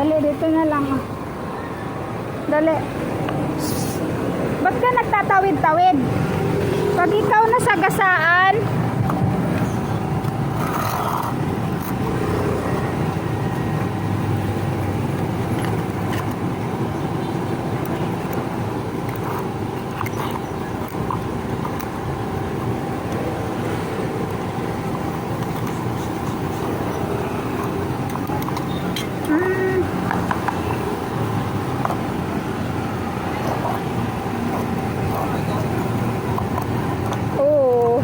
Dali, dito na lang. Dali. Ba't ka nagtatawid-tawid? Pag ikaw nasagasaan, oo.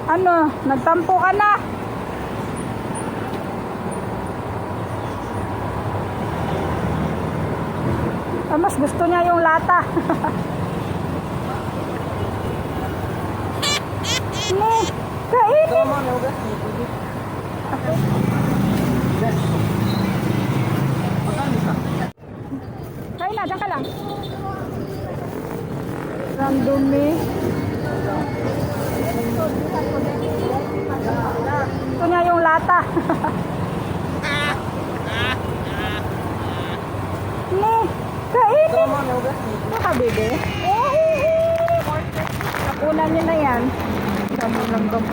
Ano, nagtampo ka na? Ah, mas gusto niya yung lata. Ne, kainin. Kain na, dyan ka lang. Random eh. Ito niya yung lata. Ne, kainin. Nakabili. Nakunan niyo na yan. Sabi lang kang